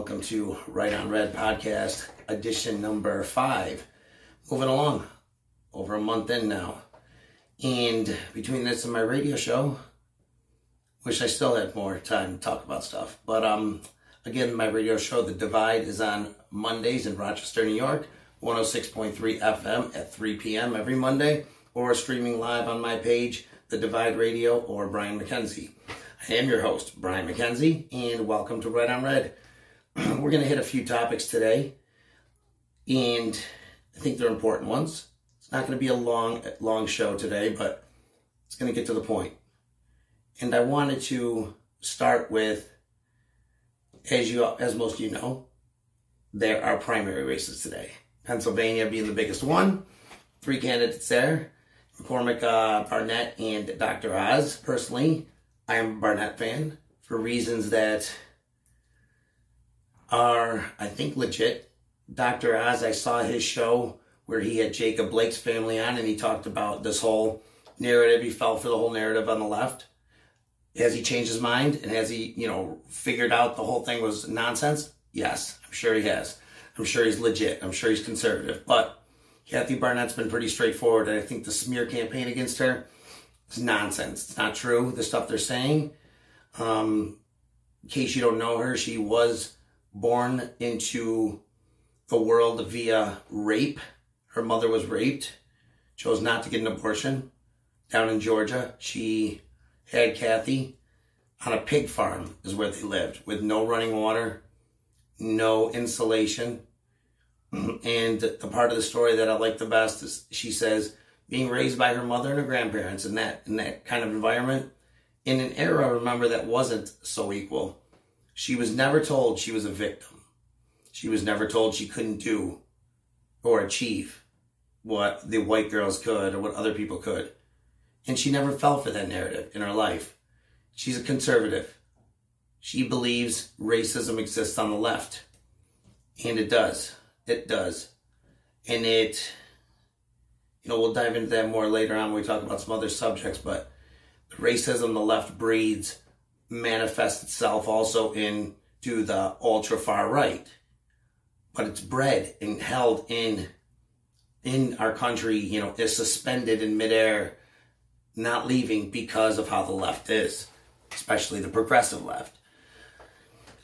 welcome to Right on Red podcast, edition number 5. Moving along, over a month in now. And between this and my radio show, wish I still had more time to talk about stuff. But again, my radio show, The Divide, is on Mondays in Rochester, New York, 106.3 FM at 3 p.m. every Monday, or streaming live on my page, The Divide Radio or Brian McKenzie. I am your host, Brian McKenzie, and welcome to Right on Red. We're going to hit a few topics today, and I think they're important ones. It's not going to be a long show today, but it's going to get to the point. And I wanted to start with, as most of you know, there are primary races today. Pennsylvania being the biggest one. 3 candidates there. McCormick, Barnett, and Dr. Oz. Personally, I am a Barnett fan for reasons that are, I think, legit. Dr. Oz, I saw his show where he had Jacob Blake's family on, and he talked about this whole narrative. He fell for the whole narrative on the left. Has he changed his mind? And has he, figured out the whole thing was nonsense? Yes, I'm sure he has. I'm sure he's legit. I'm sure he's conservative. But Kathy Barnett's been pretty straightforward, and I think the smear campaign against her is nonsense. It's not true, the stuff they're saying. In case you don't know her, she was born into the world via rape. Her mother was raped, chose not to get an abortion. Down in Georgia, she had Kathy on a pig farm is where they lived, with no running water, no insulation. And the part of the story that I like the best is she says, being raised by her mother and her grandparents in that kind of environment, in an era, remember, that wasn't so equal. She was never told she was a victim. She was never told she couldn't do or achieve what the white girls could or what other people could. And she never fell for that narrative in her life. She's a conservative. She believes racism exists on the left. And it does. It does. And we'll dive into that more later on when we talk about some other subjects, but the racism the left breeds manifests itself also into the ultra far right. But it's bred and held in our country, is suspended in midair, not leaving because of how the left is, especially the progressive left.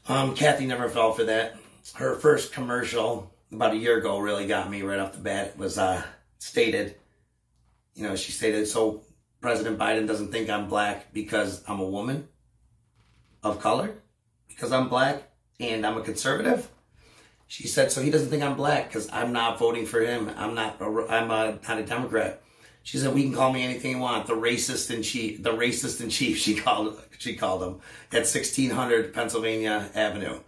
Kathy never fell for that. Her first commercial about a year ago really got me right off the bat. It was stated, she stated, so President Biden doesn't think I'm black because I'm a woman of color, because I'm black and I'm a conservative. She said, so he doesn't think I'm black because I'm not voting for him. I'm not a Democrat. She said, we can call me anything you want. The racist in chief, she called him, at 1600 Pennsylvania Avenue.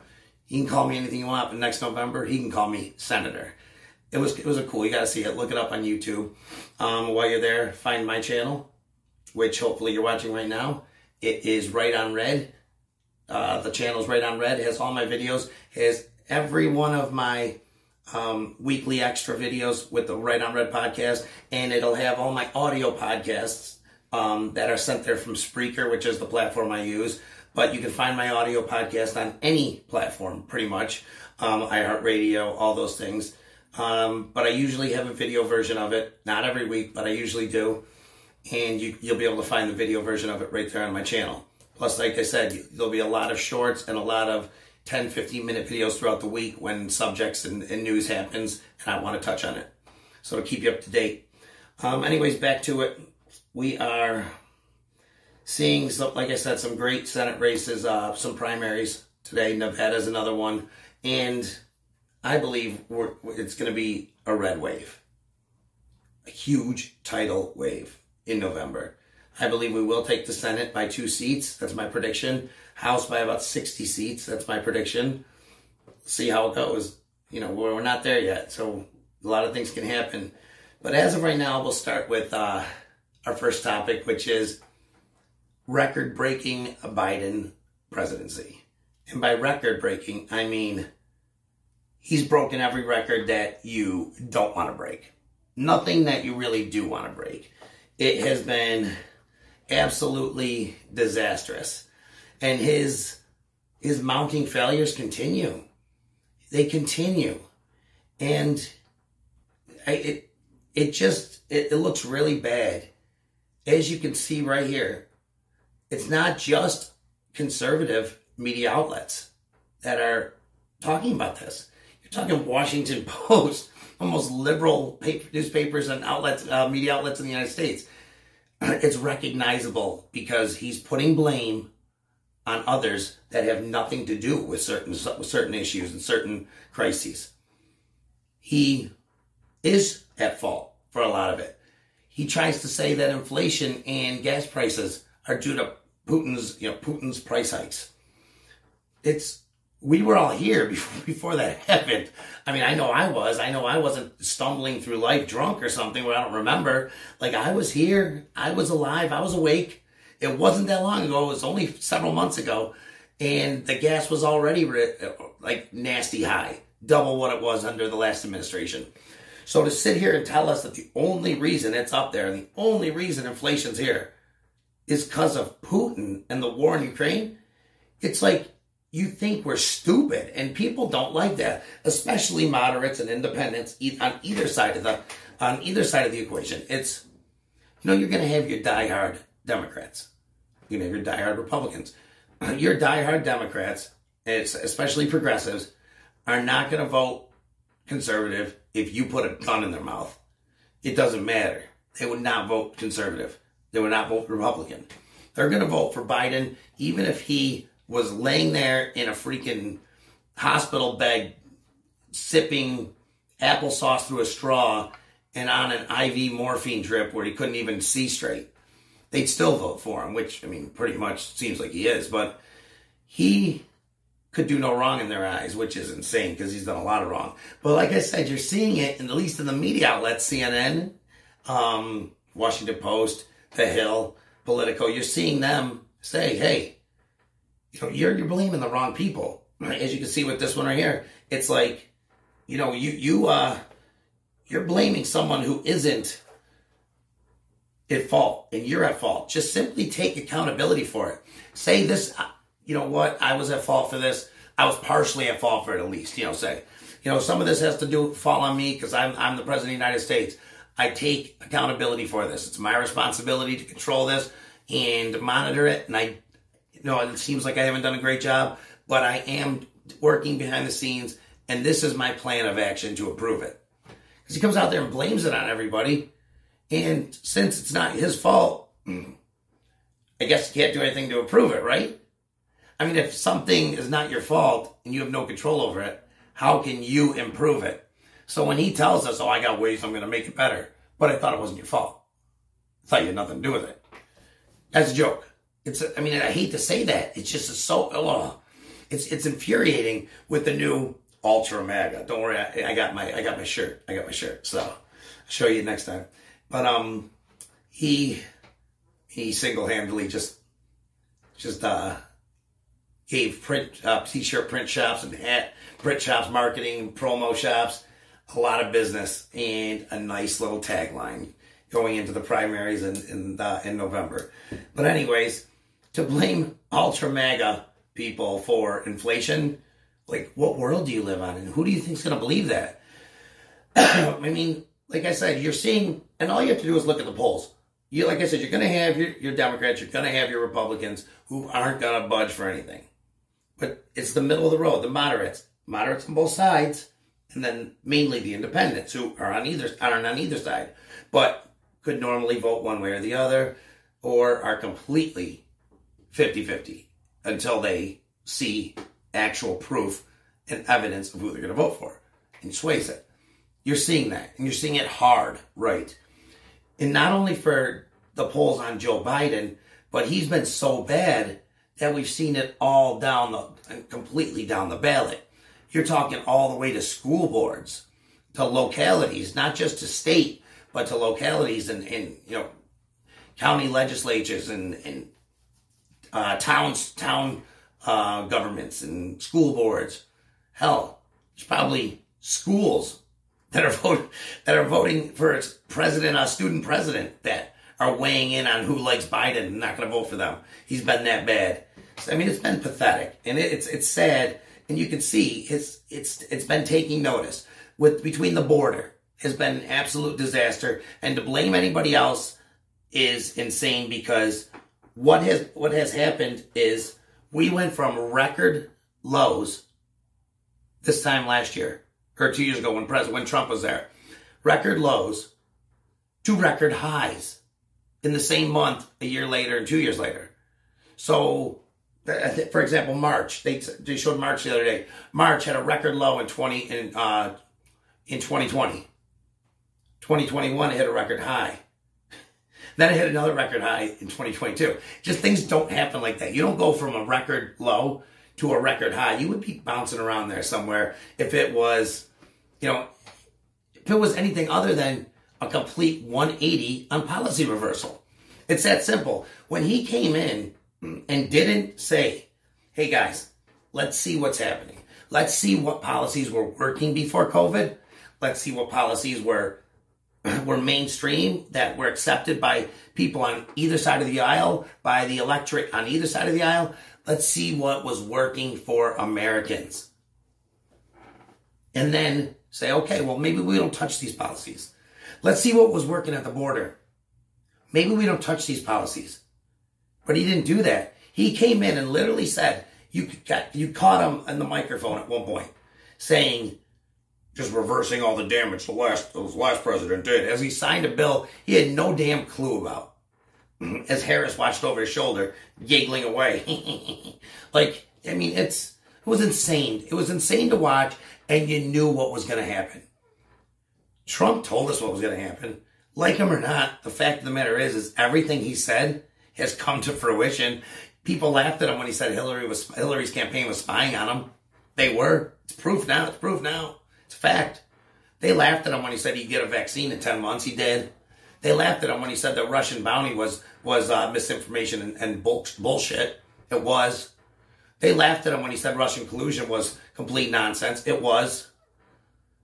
You can call me anything you want, but next November, he can call me Senator. It was a cool, you got to see it. Look it up on YouTube. While you're there, find my channel, which hopefully you're watching right now. It is Right on Red. The channel is Right on Red. It has all my videos. It has every one of my weekly extra videos with the Right on Red podcast. And it'll have all my audio podcasts that are sent there from Spreaker, which is the platform I use. But you can find my audio podcast on any platform, pretty much. iHeartRadio, all those things. But I usually have a video version of it. Not every week, but I usually do. And you'll be able to find the video version of it right there on my channel. Plus, like I said, there'll be a lot of shorts and a lot of 10, 15-minute videos throughout the week when subjects and news happens, and I want to touch on it. So to keep you up to date. Anyways, back to it. We are seeing, like I said, some great Senate races, some primaries today. Nevada's another one. And I believe it's going to be a red wave. A huge tidal wave in November. I believe we will take the Senate by 2 seats. That's my prediction. House by about 60 seats. That's my prediction. See how it goes. We're not there yet, so a lot of things can happen. But as of right now, we'll start with our first topic, which is record-breaking Biden presidency. And by record-breaking, I mean he's broken every record that you don't want to break. Nothing that you really do want to break. It has been absolutely disastrous. And his mounting failures continue. they continue. And it looks really bad. As you can see right here, it's not just conservative media outlets that are talking about this. You're talking Washington Post, almost liberal newspapers and outlets, media outlets in the United States. It's recognizable because he's putting blame on others that have nothing to do with certain issues and certain crises. He is at fault for a lot of it. He tries to say that inflation and gas prices are due to Putin's price hikes. We were all here before that happened. I mean, I know I wasn't stumbling through life drunk or something where I don't remember. Like, I was here. I was alive. I was awake. It wasn't that long ago. It was only several months ago. And the gas was already like nasty high, double what it was under the last administration. So to sit here and tell us that the only reason it's up there and the only reason inflation's here is because of Putin and the war in Ukraine, it's like, you think we're stupid, and people don't like that, especially moderates and independents on either side of the equation. It's, you're going to have your diehard Democrats, you're going to have your diehard Republicans. Your diehard Democrats, especially progressives, are not going to vote conservative if you put a gun in their mouth. It doesn't matter. They would not vote conservative. They would not vote Republican. They're going to vote for Biden, even if he was laying there in a freaking hospital bed, sipping applesauce through a straw and on an IV morphine drip where he couldn't even see straight. They'd still vote for him, which, I mean, pretty much seems like he is. But he could do no wrong in their eyes, which is insane because he's done a lot of wrong. But like I said, you're seeing it, at least in the media outlets, CNN, Washington Post, The Hill, Politico. You're seeing them say, hey, you're blaming the wrong people. As you can see with this one right here, it's like, you're blaming someone who isn't at fault, and you're at fault. Just simply take accountability for it. Say this, I was at fault for this. I was partially at fault for it, at least. Say, some of this has to fall on me because I'm the president of the United States. I take accountability for this. It's my responsibility to control this and monitor it, and it seems like I haven't done a great job, but I am working behind the scenes, and this is my plan of action to improve it. Because he comes out there and blames it on everybody, and since it's not his fault, I guess you can't do anything to improve it, right? I mean, if something is not your fault and you have no control over it, how can you improve it? So when he tells us, I got ways I'm going to make it better, but I thought it wasn't your fault. I thought you had nothing to do with it. That's a joke. I hate to say that. It's just it's infuriating with the new Ultra MAGA. Don't worry, I got my shirt. So I'll show you next time. But he single-handedly just gave t-shirt print shops and hat print shops, marketing, promo shops, a lot of business and a nice little tagline going into the primaries in November. But anyways, to blame Ultra MAGA people for inflation, like, what world do you live on? And who do you think is going to believe that? I mean, like I said, you're seeing, and all you have to do is look at the polls. Like I said, you're going to have your Democrats, you're going to have your Republicans who aren't going to budge for anything. But it's the middle of the road, the moderates on both sides, and then mainly the independents who aren't on either side, but could normally vote one way or the other, or are completely 50-50 until they see actual proof and evidence of who they're going to vote for, and sways it. You're seeing that, and you're seeing it hard, right? And not only for the polls on Joe Biden, but he's been so bad that we've seen it all completely down the ballot. You're talking all the way to school boards, to localities, not just to state, but to localities and county legislatures and town governments and school boards. Hell, there's probably schools that are voting for its president, student president, that are weighing in on who likes Biden and not going to vote for them. He's been that bad. I mean, it's been pathetic, and it's sad and you can see it's been taking notice. Between the border has been an absolute disaster, and to blame anybody else is insane, because what has happened is we went from record lows this time last year, or 2 years ago when Trump was there, record lows to record highs in the same month, a year later and 2 years later. So, for example, March, they showed March the other day. March had a record low in 2020. 2021 it hit a record high. Then it hit another record high in 2022. Just things don't happen like that. You don't go from a record low to a record high. You would be bouncing around there somewhere if it was, if it was anything other than a complete 180 on policy reversal. It's that simple. When he came in and didn't say, hey guys, let's see what's happening. Let's see what policies were working before COVID. Let's see what policies were mainstream, that were accepted by people on either side of the aisle, by the electorate on either side of the aisle. Let's see what was working for Americans. And then say, okay, well, maybe we don't touch these policies. Let's see what was working at the border. Maybe we don't touch these policies. But he didn't do that. He came in and literally said, you caught him on the microphone at one point saying, just reversing all the damage the last president did. As he signed a bill he had no damn clue about. As Harris watched over his shoulder, giggling away. It was insane. It was insane to watch, and you knew what was going to happen. Trump told us what was going to happen. Like him or not, the fact of the matter is everything he said has come to fruition. People laughed at him when he said Hillary's campaign was spying on him. They were. It's proof now. It's a fact. They laughed at him when he said he'd get a vaccine in 10 months. He did. They laughed at him when he said the Russian bounty was misinformation and bullshit. It was. They laughed at him when he said Russian collusion was complete nonsense. It was.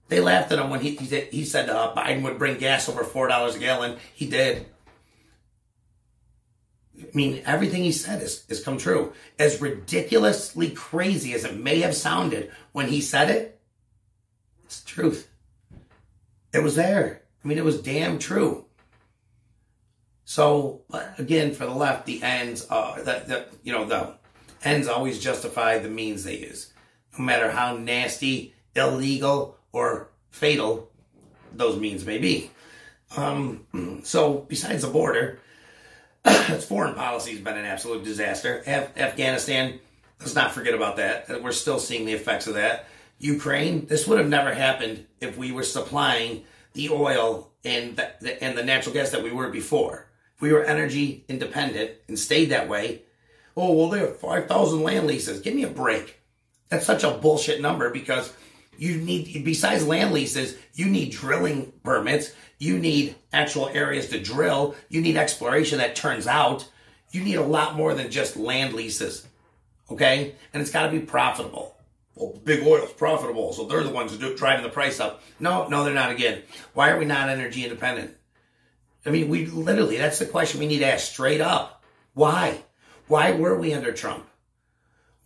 They laughed at him when he said Biden would bring gas over $4 a gallon. He did. Everything he said has come true. As ridiculously crazy as it may have sounded when he said it, it's the truth. It was there. It was damn true. So, again, for the left, the ends always justify the means they use, no matter how nasty, illegal, or fatal those means may be. So, besides the border, its foreign policy has been an absolute disaster. Afghanistan, let's not forget about that. We're still seeing the effects of that. Ukraine, this would have never happened if we were supplying the oil and the natural gas that we were before. If we were energy independent and stayed that way, oh, well, they have 5,000 land leases. Give me a break. That's such a bullshit number, because you need, besides land leases, you need drilling permits. You need actual areas to drill. You need exploration that turns out. You need a lot more than just land leases. Okay? And it's got to be profitable. Well, big oil's profitable, so they're the ones driving the price up. No, they're not again. Why are we not energy independent? We literally, that's the question we need to ask straight up. Why? Why were we under Trump?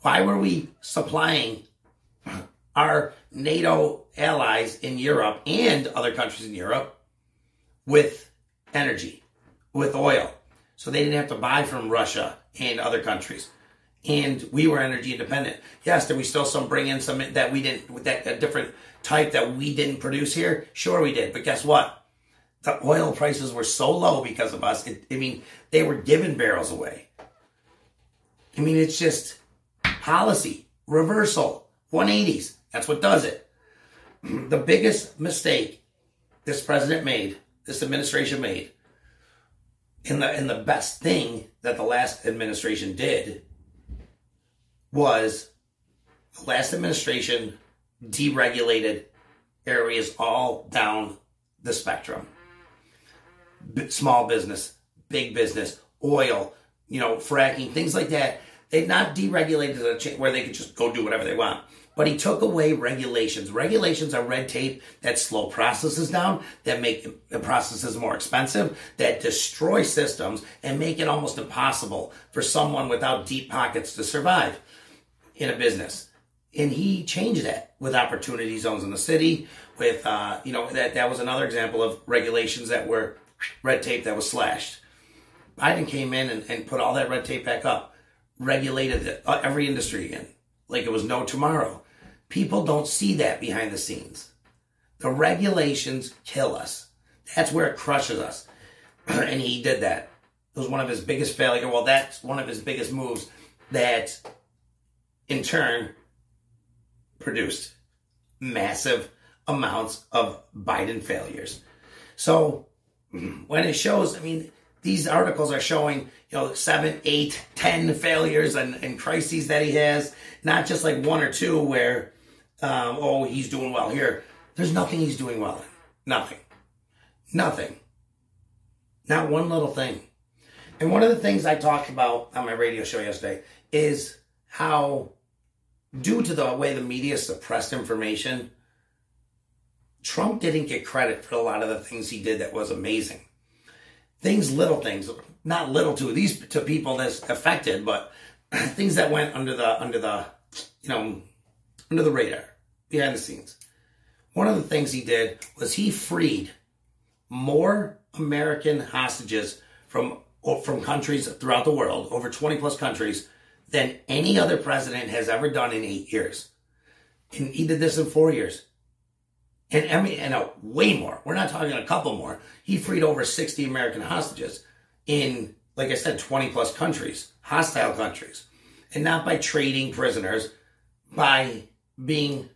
Why were we supplying our NATO allies in Europe and other countries in Europe with energy, with oil, so they didn't have to buy from Russia and other countries? And we were energy independent. Yes, did we still bring in some that we didn't, that a different type that we didn't produce here? Sure we did. But guess what? The oil prices were so low because of us. They were giving barrels away. It's just policy, reversal, 180s. That's what does it. The biggest mistake this president made, this administration made, and the best thing that the last administration did, was the last administration deregulated areas all down the spectrum. Small business, big business, oil, fracking, things like that. They've not deregulated where they could just go do whatever they want. But he took away regulations. Regulations are red tape that slow processes down, that make processes more expensive, that destroy systems and make it almost impossible for someone without deep pockets to survive in a business. And he changed that with opportunity zones in the city, with, that was another example of regulations that were red tape that was slashed. Biden came in and put all that red tape back up, regulated every industry again, like it was no tomorrow. People don't see that behind the scenes. The regulations kill us. That's where it crushes us. And he did that. It was one of his biggest failures. Well, that's one of his biggest moves that, in turn, produced massive amounts of Biden failures. So when it shows, these articles are showing, 7, 8, 10 failures and crises that he has, not just like one or two where, he's doing well here. There's nothing he's doing well in. Nothing. Not one little thing. And one of the things I talked about on my radio show yesterday is how, due to the way the media suppressed information, Trump didn't get credit for a lot of the things he did that was amazing. Little things, not little to people that's affected, but things that went under the radar, behind the scenes. One of the things he did was he freed more American hostages from countries throughout the world, over 20 plus countries, than any other president has ever done in 8 years. And he did this in 4 years. And way more. We're not talking a couple more. He freed over 60 American hostages in, like I said, 20 plus countries, hostile countries. And not by trading prisoners, by being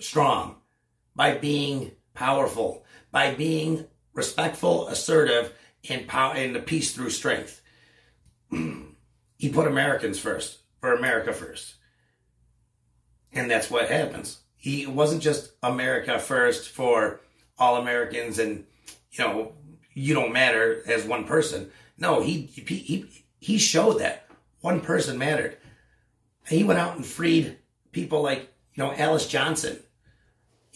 strong, by being powerful, by being respectful, assertive, and the peace through strength. He put Americans first, for America first. And that's what happens. He wasn't just America first for all Americans and, you don't matter as one person. No, he showed that one person mattered. And he went out and freed people like, Alice Johnson,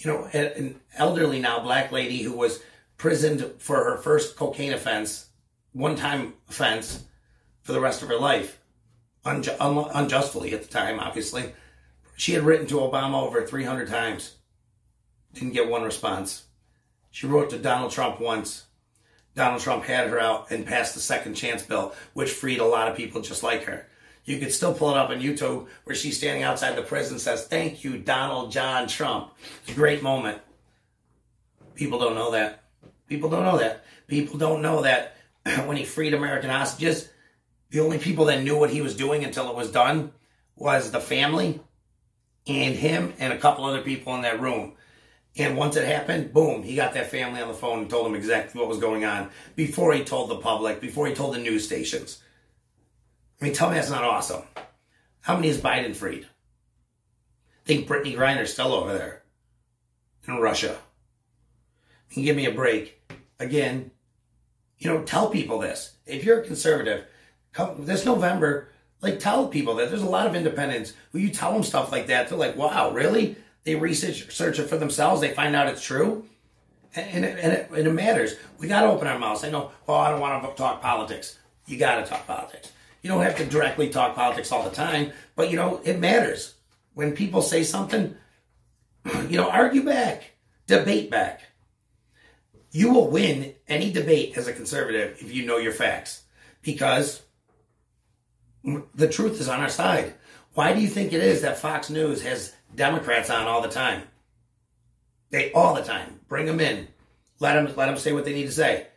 an elderly now black lady who was prisoned for her first cocaine offense, one-time offense, for the rest of her life, unjustly at the time, obviously. She had written to Obama over 300 times. Didn't get one response. She wrote to Donald Trump once. Donald Trump had her out and passed the second chance bill, which freed a lot of people just like her. You could still pull it up on YouTube where she's standing outside the prison and says, "Thank you, Donald John Trump." It's a great moment. People don't know that. People don't know that when he freed American hostages, the only people that knew what he was doing until it was done was the family and him and a couple other people in that room. And once it happened, boom, he got that family on the phone and told them exactly what was going on before he told the public, before he told the news stations. Tell me that's not awesome. How many has Biden freed? I think Brittany Griner's still over there in Russia. You can give me a break. Again, tell people this. If you're a conservative, this November, tell people that there's a lot of independents who you tell them stuff like that. They're like, wow, really? They research it for themselves. They find out it's true. And it matters. We got to open our mouths. I know, I don't want to talk politics. You got to talk politics. You don't have to directly talk politics all the time, but, it matters. When people say something, argue back, debate back. You will win any debate as a conservative if you know your facts, because the truth is on our side. Why do you think it is that Fox News has Democrats on all the time? All the time. Bring them in. Let them say what they need to say.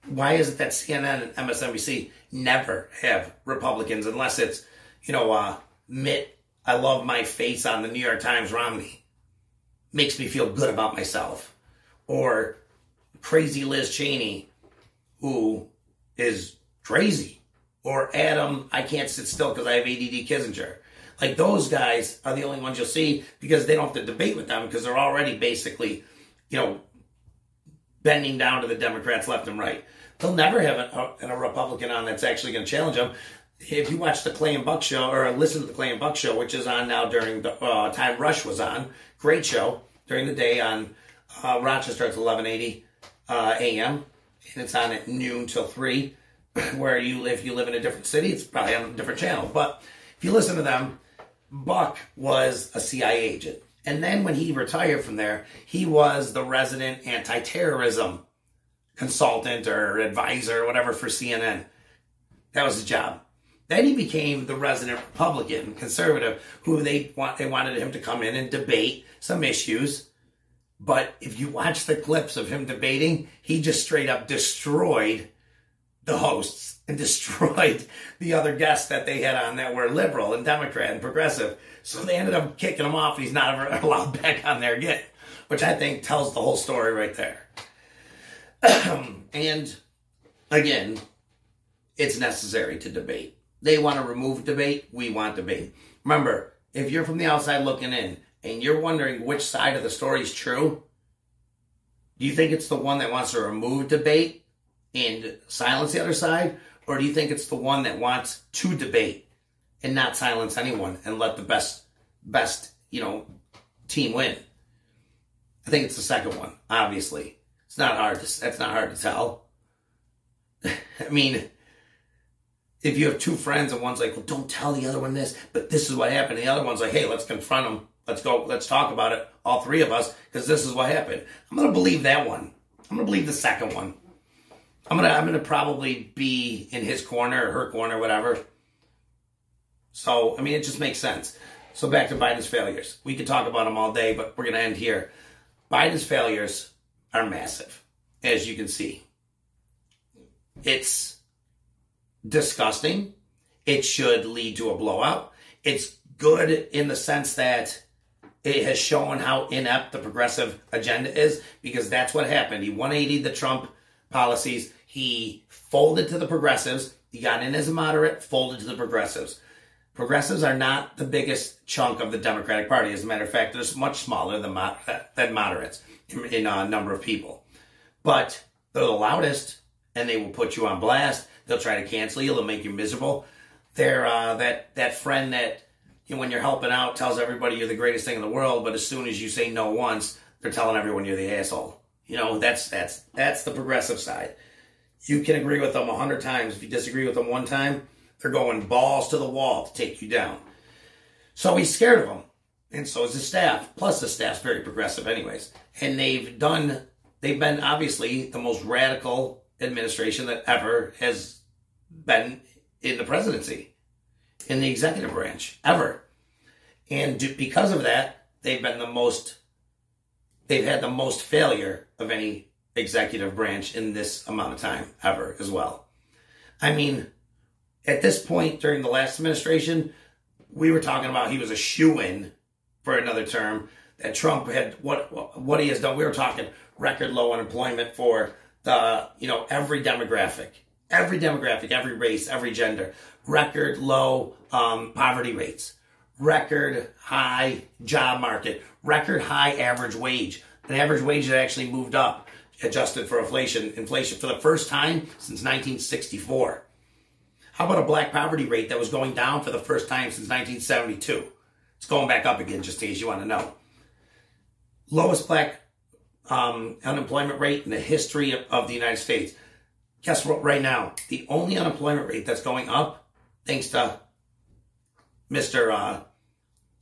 Why is it that CNN and MSNBC never have Republicans unless it's, Mitt, I love my face on the New York Times Romney. Makes me feel good about myself. Or crazy Liz Cheney, who is crazy. Or Adam, I can't sit still because I have ADD Kissinger. Those guys are the only ones you'll see because they don't have to debate with them because they're already basically, bending down to the Democrats left and right. They'll never have a Republican on that's actually going to challenge them. If you watch the Clay and Buck show, or listen to the Clay and Buck show, which is on now during the time Rush was on, great show, during the day on Rochester, it's 1180 a.m., and it's on at noon till 3, where if you live in a different city, it's probably on a different channel. But if you listen to them, Buck was a CIA agent. And then when he retired from there, he was the resident anti-terrorism consultant or advisor or whatever for CNN. That was his job. Then he became the resident Republican conservative who they wanted him to come in and debate some issues. But if you watch the clips of him debating, he just straight up destroyed the hosts and destroyed the other guests that they had on that were liberal and Democrat and progressive. So they ended up kicking him off and he's not ever allowed back on there again, which I think tells the whole story right there. And again, it's necessary to debate. They want to remove debate. We want debate. Remember, if you're from the outside looking in and you're wondering which side of the story is true, do you think it's the one that wants to remove debate and silence the other side? Or do you think it's the one that wants to debate and not silence anyone and let the best, team win? I think it's the second one, obviously. That's not hard to tell. I mean, if you have two friends and one's like, well, don't tell the other one this, but this is what happened. And the other one's like, hey, let's confront them. Let's go. Let's talk about it. All three of us, because this is what happened. I'm going to believe that one. I'm going to believe the second one. I'm going to probably be in his corner or her corner, whatever. So, I mean, it just makes sense. So back to Biden's failures. We could talk about them all day, but we're going to end here. Biden's failures are massive, as you can see. It's disgusting. It should lead to a blowout. It's good in the sense that it has shown how inept the progressive agenda is, because that's what happened. He 180'd the Trump policies. He folded to the progressives. He got in as a moderate, folded to the progressives. Progressives are not the biggest chunk of the Democratic Party. As a matter of fact, they're much smaller than moderates in a number of people. But they're the loudest, and they will put you on blast. They'll try to cancel you. They'll make you miserable. They're that friend that, when you're helping out, tells everybody you're the greatest thing in the world, but as soon as you say no once, they're telling everyone you're the asshole. That's the progressive side. You can agree with them 100 times. If you disagree with them one time, they're going balls to the wall to take you down. So he's scared of them, and so is his staff. Plus, the staff's very progressive anyways. And they've been obviously the most radical administration that ever has been in the presidency, in the executive branch, ever. And because of that, they've had the most failure of any executive branch in this amount of time ever as well. I mean, at this point during the last administration, we were talking about he was a shoo-in for another term, that Trump had what he has done. We were talking record low unemployment for the, every demographic, every race, every gender, record low poverty rates, record high job market, record high average wage, an average wage that actually moved up, adjusted for inflation for the first time since 1964. How about a black poverty rate that was going down for the first time since 1972? It's going back up again, just in case you want to know. Lowest black unemployment rate in the history of the United States. Guess what? Right now, the only unemployment rate that's going up, thanks to Mr.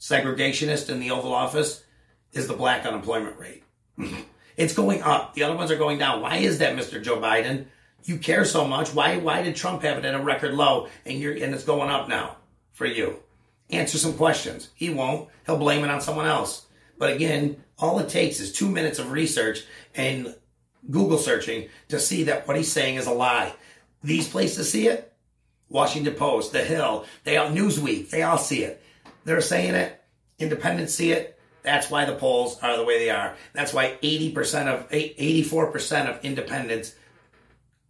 Segregationist in the Oval Office, is the black unemployment rate. It's going up. The other ones are going down. Why is that, Mr. Joe Biden? You care so much. Why did Trump have it at a record low and it's going up now for you? Answer some questions. He won't. He'll blame it on someone else. But again, all it takes is 2 minutes of research and Google searching to see that what he's saying is a lie. These places see it. Washington Post, The Hill, Newsweek, they all see it. They're saying it. Independents see it. That's why the polls are the way they are. That's why 84% of independents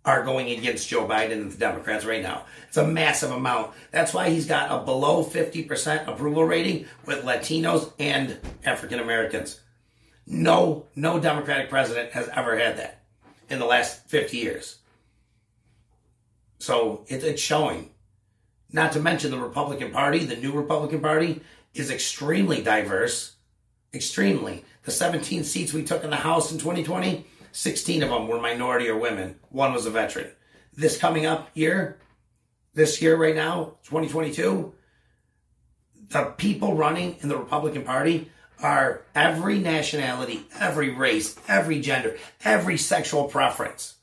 are going against Joe Biden and the Democrats right now. It's a massive amount. That's why he's got a below 50% approval rating with Latinos and African Americans. No Democratic president has ever had that in the last 50 years. So it's showing. Not to mention the Republican Party, the new Republican Party, is extremely diverse. Extremely. The 17 seats we took in the House in 2020, 16 of them were minority or women. One was a veteran. This coming up year, this year right now, 2022, The people running in the Republican Party are every nationality, every race, every gender, every sexual preference.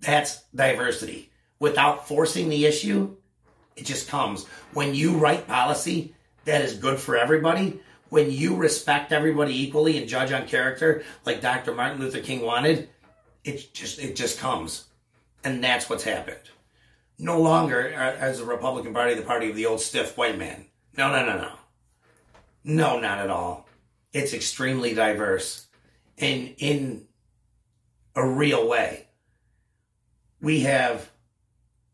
That's diversity. Without forcing the issue, it just comes. When you write policy that is good for everybody, when you respect everybody equally and judge on character like Dr. Martin Luther King wanted, it just comes. And that's what's happened. No longer as the Republican Party, the party of the old stiff white man. No. No, not at all. It's extremely diverse and in a real way. We have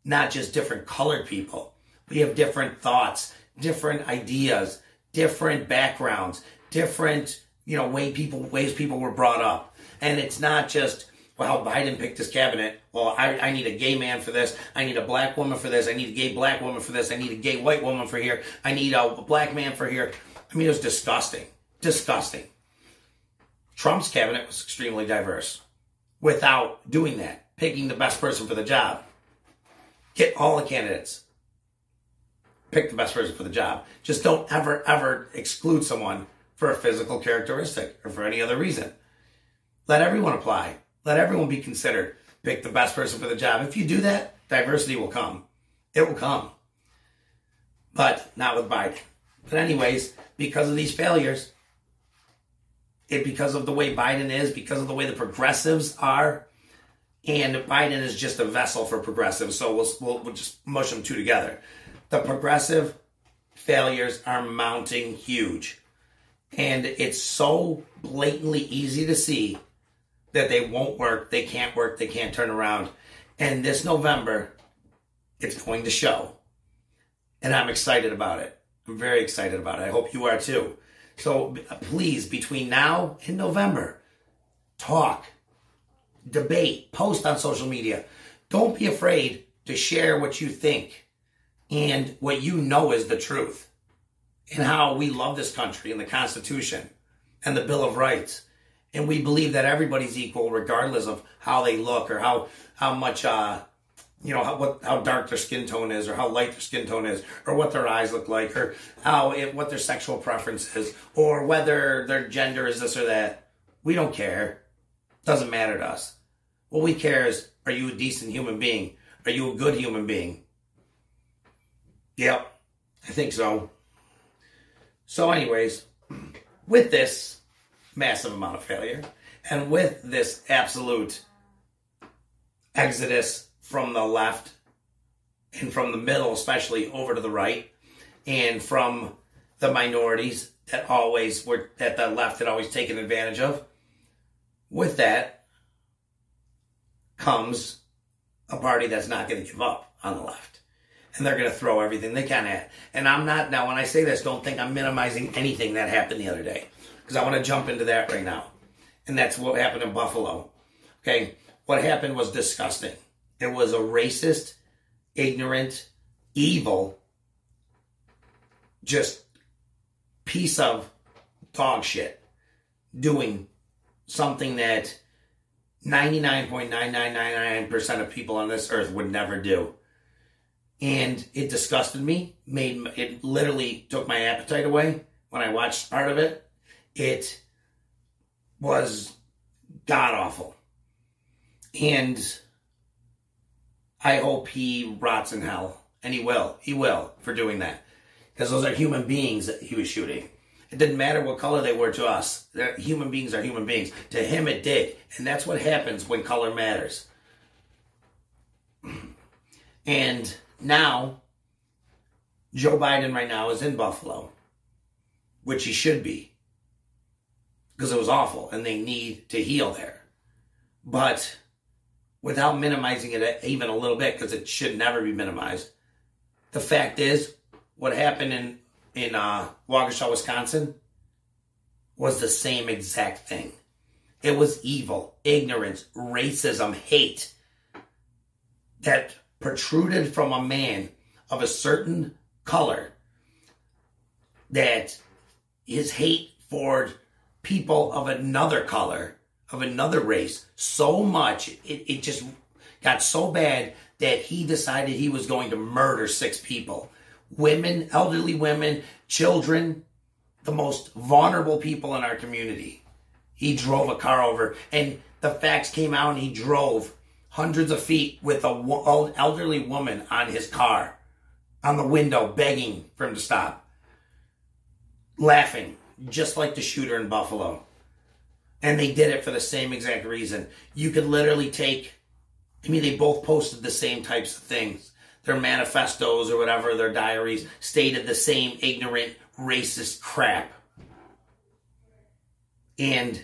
not just different colored people. We have different thoughts, different ideas, different backgrounds, different, ways people were brought up. And it's not just, well, Biden picked his cabinet. Well, I need a gay man for this. I need a black woman for this. I need a gay black woman for this. I need a gay white woman for here. I need a black man for here. I mean, it was disgusting. Disgusting. Trump's cabinet was extremely diverse without doing that, picking the best person for the job. Get all the candidates. Pick the best person for the job. Just don't ever exclude someone for a physical characteristic or for any other reason. Let everyone apply. Let everyone be considered. Pick the best person for the job. If you do that, diversity will come. It will come. But not with Biden. But anyways, because of these failures, because of the way Biden is, because of the way the progressives are, and Biden is just a vessel for progressives, so we'll just mush them two together. The progressive failures are mounting huge. And it's so blatantly easy to see that they won't work, they can't turn around. And this November, it's going to show. And I'm excited about it. I'm very excited about it. I hope you are too. So please, between now and November, talk, debate, post on social media. Don't be afraid to share what you think and what you know is the truth and how we love this country and the Constitution and the Bill of Rights. And we believe that everybody's equal regardless of how they look or how much, how dark their skin tone is or how light their skin tone is or what their eyes look like or what their sexual preference is or whether their gender is this or that. We don't care. Doesn't matter to us. What we care is, are you a decent human being? Are you a good human being? Yep, I think so. So anyways, with this massive amount of failure and with this absolute exodus from the left and from the middle, especially over to the right, and from the minorities that the left had always taken advantage of, with that comes a party that's not going to give up on the left. And they're going to throw everything they can at. And I'm not, now when I say this, don't think I'm minimizing anything that happened the other day. Because I want to jump into that right now. And that's what happened in Buffalo. Okay, what happened was disgusting. It was a racist, ignorant, evil, just piece of dog shit doing something that 99.9999% of people on this earth would never do. And it disgusted me. It literally took my appetite away when I watched part of it. It was god-awful. And I hope he rots in hell. And he will. He will for doing that. Because those are human beings that he was shooting. It didn't matter what color they were to us. Human beings are human beings. To him it did. And that's what happens when color matters. And now, Joe Biden right now is in Buffalo. Which he should be. Because it was awful. And they need to heal there. But without minimizing it even a little bit, because it should never be minimized, the fact is, what happened in Waukesha, Wisconsin, was the same exact thing. It was evil, ignorance, racism, hate that protruded from a man of a certain color, that his hate for people of another color, of another race, so much, it just got so bad that he decided he was going to murder 6 people women, elderly women, children, the most vulnerable people in our community. He drove a car over, and the facts came out, and he drove hundreds of feet with an elderly woman on his car, on the window, begging for him to stop, laughing, just like the shooter in Buffalo. And they did it for the same exact reason. You could literally they both posted the same types of things. Their manifestos or whatever, their diaries, stated the same ignorant, racist crap. And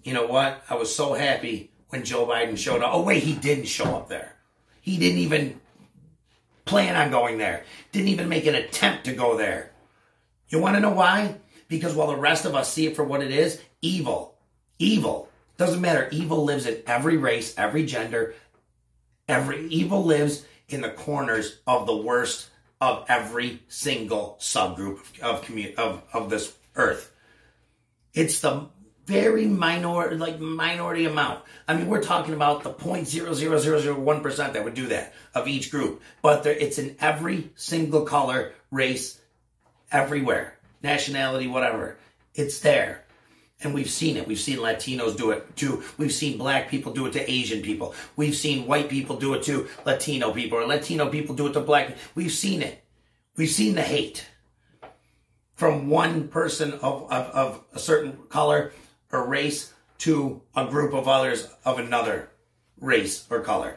you know what? I was so happy when Joe Biden showed up. Oh, wait, he didn't show up there. He didn't even plan on going there. Didn't even make an attempt to go there. You want to know why? Because while the rest of us see it for what it is, evil. Doesn't matter. Evil lives in every race, every gender. Evil lives in the corners of the worst of every single subgroup of this earth. It's the very minority amount. I mean, we're talking about the 0.00001% that would do that of each group. But it's in every single color, race, everywhere, nationality, whatever. It's there. And we've seen it. We've seen Latinos do it too. We've seen black people do it to Asian people. We've seen white people do it to Latino people, or Latino people do it to black people. We've seen it. We've seen the hate from one person of a certain color or race to a group of others of another race or color.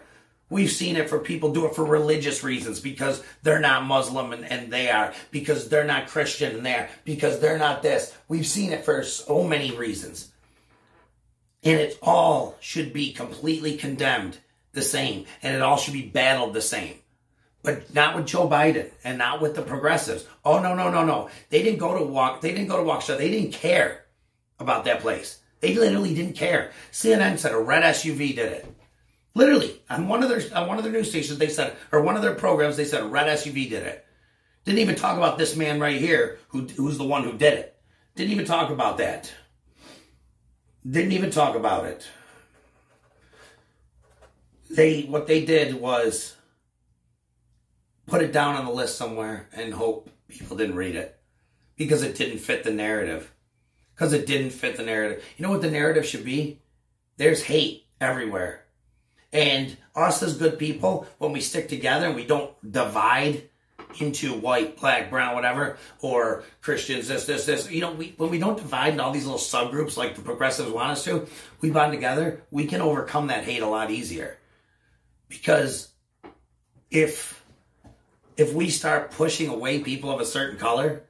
We've seen it for people do it for religious reasons, because they're not Muslim and they are, because they're not Christian and they are, because they're not this. We've seen it for so many reasons. And it all should be completely condemned the same, and it all should be battled the same. But not with Joe Biden and not with the progressives. Oh, no. They didn't go to Rochester. They didn't care about that place. They literally didn't care. CNN said a red SUV did it. Literally, on one of their news stations, they said, or one of their programs, they said a red SUV did it. Didn't even talk about this man right here, who's the one who did it. Didn't even talk about that. Didn't even talk about it. What they did was put it down on the list somewhere and hope people didn't read it, because it didn't fit the narrative. Because it didn't fit the narrative. You know what the narrative should be? There's hate everywhere. And us as good people, when we stick together and we don't divide into white, black, brown, whatever, or Christians, this, when we don't divide in all these little subgroups like the progressives want us to, we bond together, we can overcome that hate a lot easier. Because if we start pushing away people of a certain color,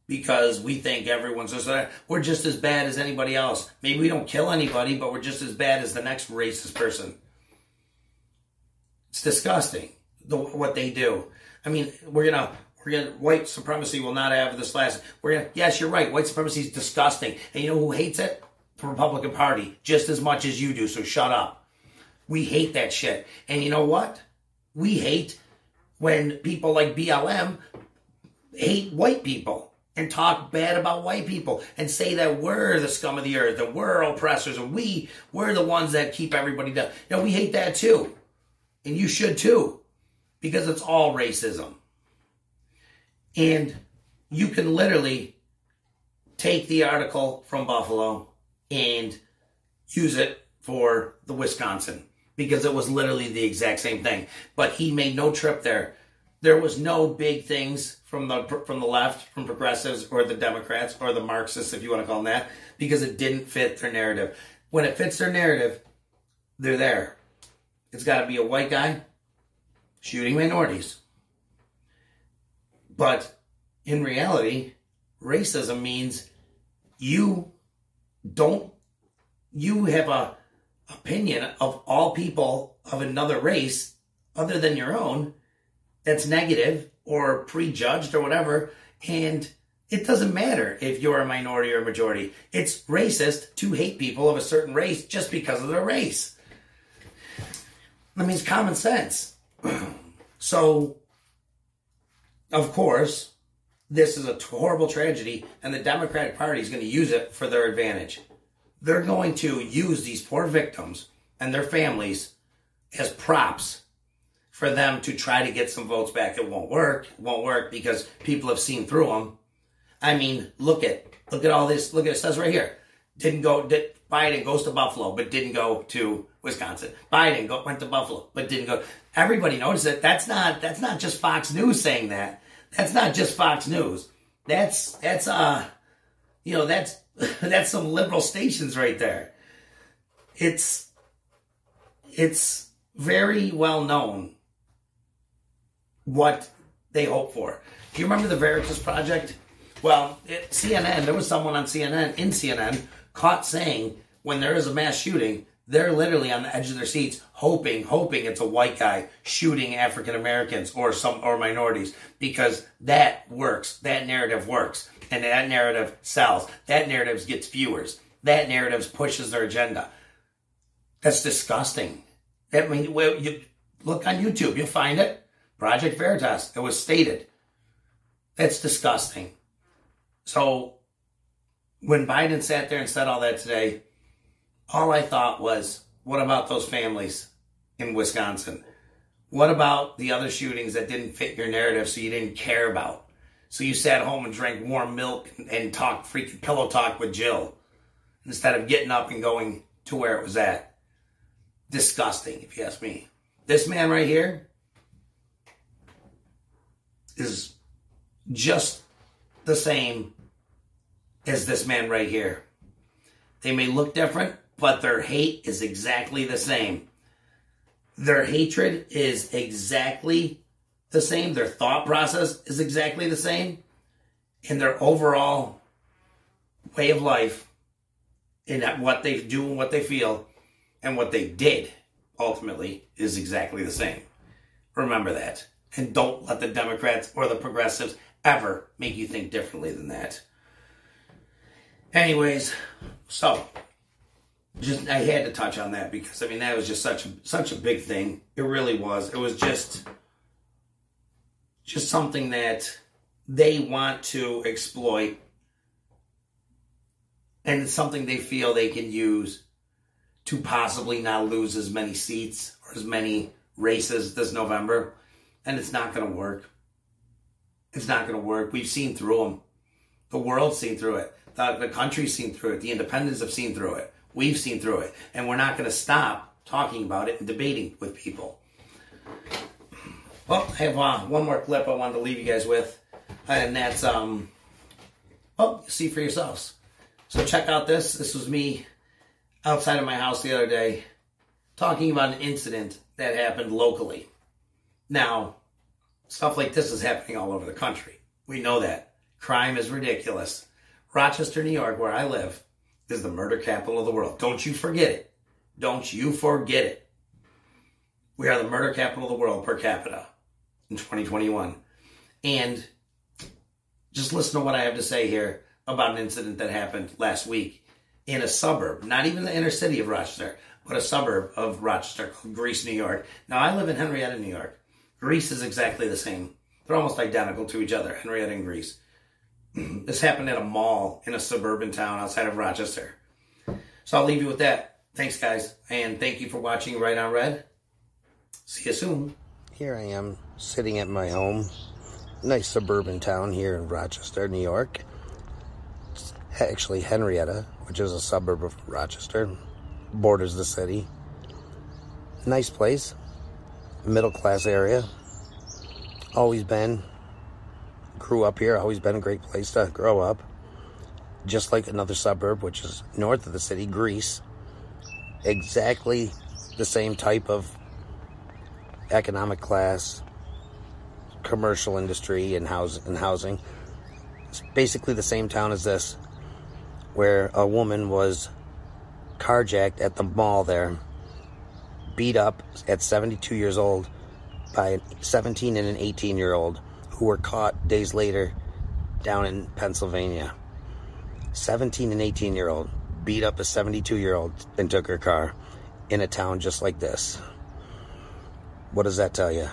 because we think everyone's just, we're just as bad as anybody else. Maybe we don't kill anybody, but we're just as bad as the next racist person. It's disgusting, what they do. I mean, we're gonna white supremacy will not have this last. Yes, you're right. White supremacy is disgusting, and you know who hates it? The Republican Party, just as much as you do. So shut up. We hate that shit, and you know what? We hate when people like BLM hate white people and talk bad about white people and say that we're the scum of the earth and we're oppressors and we're the ones that keep everybody down. You know, we hate that too. And you should too, because it's all racism. And you can literally take the article from Buffalo and use it for the Wisconsin, because it was literally the exact same thing. But he made no trip there. There was no big things from the left, from progressives or the Democrats or the Marxists, if you want to call them that, because it didn't fit their narrative. When it fits their narrative, they're there. It's got to be a white guy shooting minorities. But in reality, racism means you have a opinion of all people of another race other than your own that's negative or prejudged or whatever, and it doesn't matter if you're a minority or a majority. It's racist to hate people of a certain race just because of their race. That means common sense. So, of course, this is a horrible tragedy, and the Democratic Party is going to use it for their advantage. They're going to use these poor victims and their families as props for them to try to get some votes back. It won't work. It won't work because people have seen through them. I mean, look at all this. Look at it says right here. Biden goes to Buffalo, but didn't go to Wisconsin. Biden went to Buffalo, but didn't go. Everybody noticed it. That's not just Fox News saying that. That's not just Fox News. That's some liberal stations right there. It's very well known what they hope for. Do you remember the Veritas Project? Well, CNN, there was someone on CNN, caught saying when there is a mass shooting, they're literally on the edge of their seats hoping it's a white guy shooting African Americans or minorities, because that works. That narrative works. And that narrative sells. That narrative gets viewers. That narrative pushes their agenda. That's disgusting. I mean, you look on YouTube, you'll find it. Project Veritas. It was stated. That's disgusting. So when Biden sat there and said all that today, all I thought was, what about those families in Wisconsin? What about the other shootings that didn't fit your narrative, so you didn't care about? So you sat home and drank warm milk and talked freaking pillow talk with Jill instead of getting up and going to where it was at. Disgusting, if you ask me. This man right here is just the same as this man right here. They may look different, but their hate is exactly the same. Their hatred is exactly the same. Their thought process is exactly the same. And their overall way of life, and what they do and what they feel and what they did ultimately is exactly the same. Remember that. And don't let the Democrats or the progressives ever make you think differently than that. Anyways, so I had to touch on that because, I mean, that was just such a big thing. It really was. It was just something that they want to exploit, and it's something they feel they can use to possibly not lose as many seats or as many races this November. And it's not going to work. It's not going to work. We've seen through them. The world's seen through it. The country's seen through it. The independents have seen through it. We've seen through it. And we're not going to stop talking about it and debating with people. Well, I have one more clip I wanted to leave you guys with. And that's, see for yourselves. So check out this. This was me outside of my house the other day talking about an incident that happened locally. Now, stuff like this is happening all over the country. We know that. Crime is ridiculous. Rochester, New York, where I live, is the murder capital of the world. Don't you forget it. Don't you forget it. We are the murder capital of the world per capita in 2021. And just listen to what I have to say here about an incident that happened last week in a suburb, not even the inner city of Rochester, but a suburb of Rochester called Greece, New York. Now, I live in Henrietta, New York. Greece is exactly the same. They're almost identical to each other, Henrietta and Greece. This happened at a mall in a suburban town outside of Rochester. So I'll leave you with that. Thanks, guys. And thank you for watching Right on Red. See you soon. Here I am sitting at my home. Nice suburban town here in Rochester, New York. It's actually Henrietta, which is a suburb of Rochester. Borders the city. Nice place. Middle class area. Always been. Grew up here. Always been a great place to grow up. Just like another suburb, which is north of the city, Greece. Exactly the same type of economic class, commercial industry, and housing. It's basically the same town as this, where a woman was carjacked at the mall there, beat up at 72 years old by a 17 and an 18-year-old who were caught days later down in Pennsylvania. 17 and 18-year-old beat up a 72-year-old and took her car in a town just like this. What does that tell you?